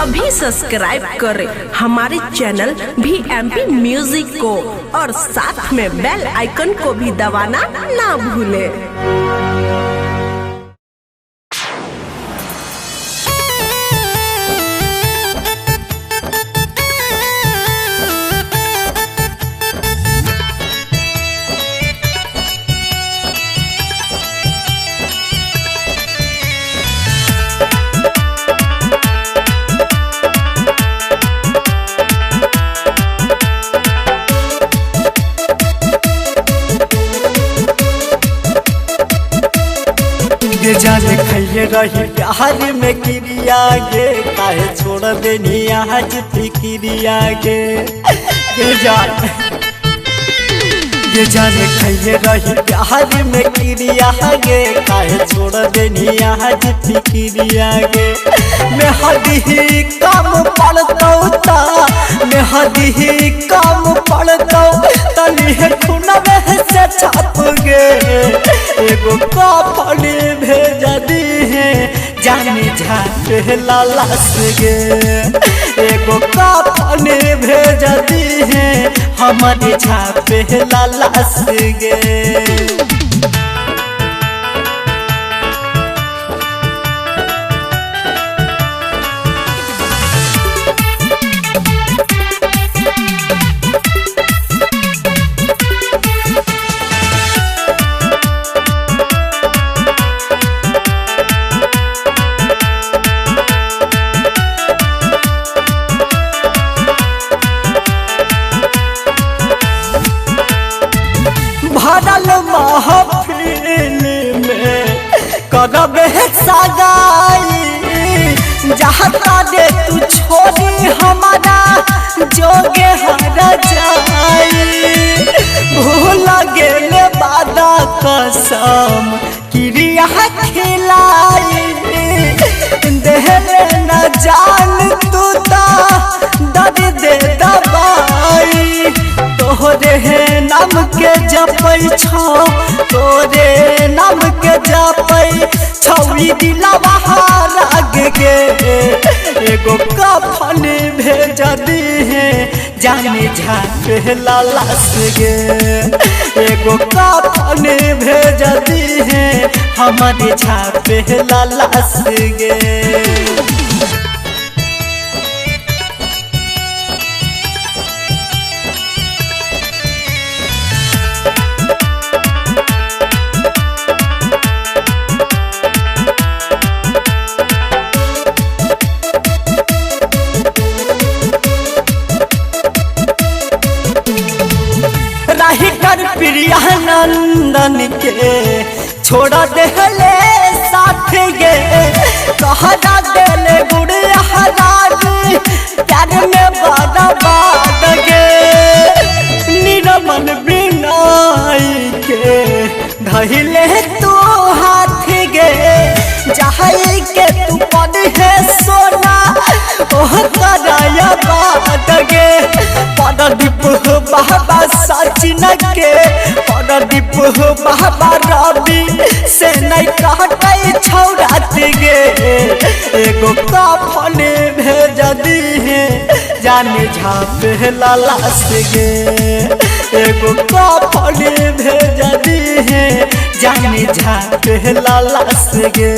अभी सब्सक्राइब करें हमारे चैनल VMP म्यूजिक को और साथ में बेल आइकन को भी दबाना ना भूलें। जाने खैले रही प्यार में क्रिया गे काहे छोड़ देनी आज फिक्रिया गे जाने खैले रही प्यार में क्रिया गे काहे छोड़ देनी आज फिक्रिया गे मैं हदी काम पड़ता मैं हदी काम पड़ता तनी खुनवे से छप गे एगो कपड़े भेजा दी है जाने झाटे लालस गे एगो कपड़े भेजा दी है हमारे झापे लालस गे। भरल महफिल में करब सगाई जहाँ दे तू छोड़ी हमारा जोगे हर जाई भूल गेले वादा कसम क्रिया खिलाई देहले न जान तू दर्द दे दबाई तोहरे नाम के जपई छो तोरे नाम के जपई छौरी दिलवा राग गे एगो कफन भेजा दी है जाने झाटे लालस गे एगो कफन भेजा दी है हमारे झाटे लालस गे। प्रियानंदन के छोड़ा देले साथ गे कहरा देले गुड़िया हरारी प्यार में बर्बाद गे निरमन बिनाई के धइले तू हाथ गे जहाई के तू पद है सोना ओह कराया बात गे पददीप बाबा सचिन के पददीप बाबा रवि से नहीं कहते छौरात गे एगो कफन भेजा दी है जाने झापे लालस गे एगो कफन भेजा दी है जाने झापे लालस गे।